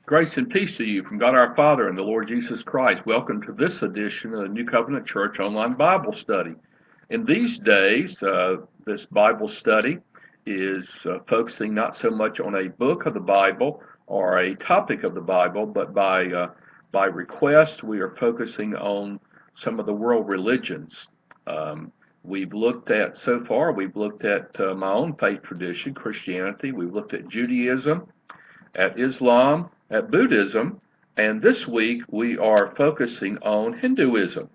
Grace and peace to you from God our Father and the Lord Jesus Christ. Welcome to this edition of the New Covenant Church Online Bible Study. In these days, this Bible study is focusing not so much on a book of the Bible or a topic of the Bible, but by request, we are focusing on some of the world religions. We've looked at my own faith tradition, Christianity. We've looked at Judaism, at Islam, at Buddhism, and this week we are focusing on Hinduism.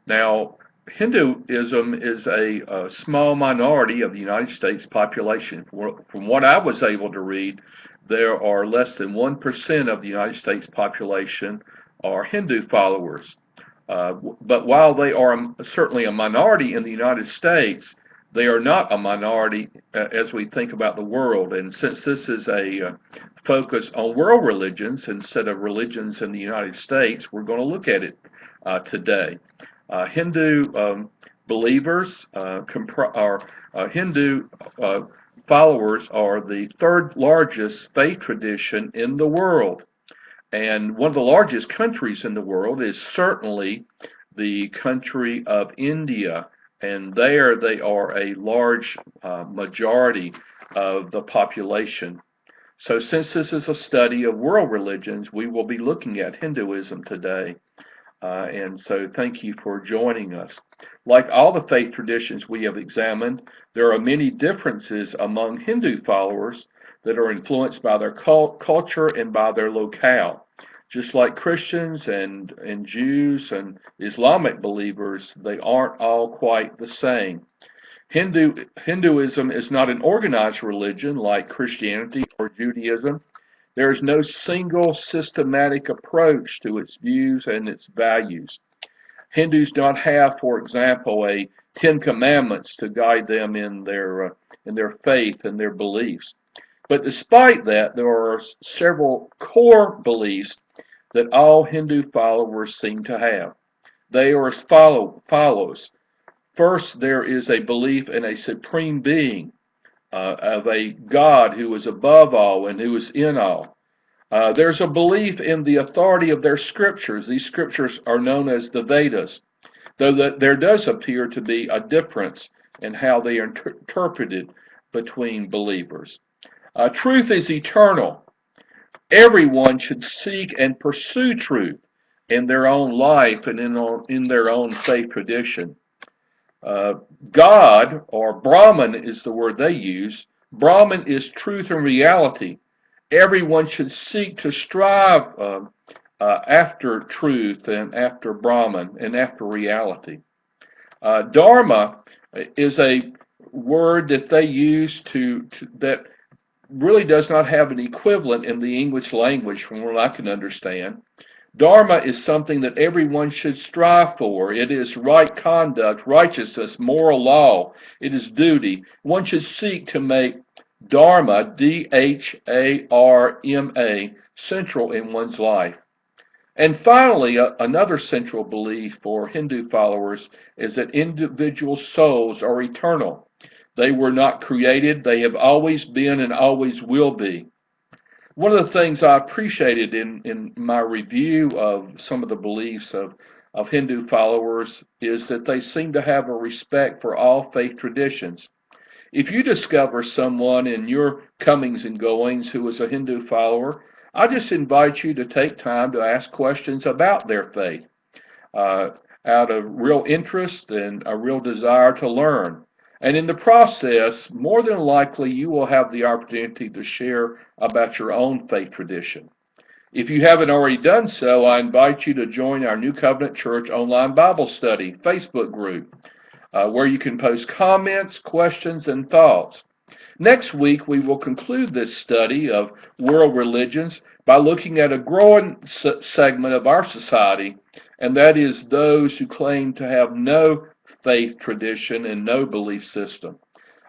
Now, Hinduism is a small minority of the United States population. From what I was able to read, there are less than 1% of the United States population are Hindu followers. But while they are certainly a minority in the United States, they are not a minority as we think about the world. And since this is a focus on world religions instead of religions in the United States, we're going to look at it today. Hindu believers Hindu followers are the third largest faith tradition in the world. And one of the largest countries in the world is certainly the country of India. And there they are a large majority of the population. So since this is a study of world religions, we will be looking at Hinduism today. And so thank you for joining us. Like all the faith traditions we have examined, there are many differences among Hindu followers that are influenced by their culture and by their locale. Just like Christians and Jews and Islamic believers, they aren't all quite the same. Hinduism is not an organized religion like Christianity or Judaism. There is no single systematic approach to its views and its values. Hindus don't have, for example, a Ten Commandments to guide them in their faith and their beliefs. But despite that, there are several core beliefs that all Hindu followers seem to have. They are as follows. First, there is a belief in a supreme being, of a God who is above all and who is in all. There's a belief in the authority of their scriptures. These scriptures are known as the Vedas, though there does appear to be a difference in how they are interpreted between believers. Truth is eternal. Everyone should seek and pursue truth in their own life and in their own faith tradition. God, or Brahman is the word they use. Brahman is truth and reality. Everyone should seek to strive after truth and after Brahman and after reality. Dharma is a word that they use that really does not have an equivalent in the English language from what I can understand. Dharma is something that everyone should strive for. It is right conduct, righteousness, moral law. It is duty. One should seek to make Dharma, D-H-A-R-M-A, central in one's life. And finally, another central belief for Hindu followers is that individual souls are eternal. They were not created. They have always been and always will be. One of the things I appreciated in my review of some of the beliefs of Hindu followers is that they seem to have a respect for all faith traditions. If you discover someone in your comings and goings who is a Hindu follower, I just invite you to take time to ask questions about their faith out of real interest and a real desire to learn. And in the process, more than likely, you will have the opportunity to share about your own faith tradition. If you haven't already done so, I invite you to join our New Covenant Church Online Bible Study Facebook group, where you can post comments, questions, and thoughts. Next week, we will conclude this study of world religions by looking at a growing segment of our society, and that is those who claim to have no faith tradition and no belief system.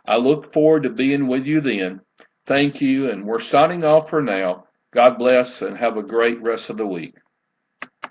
I look forward to being with you then. Thank you, and we're signing off for now. God bless and have a great rest of the week.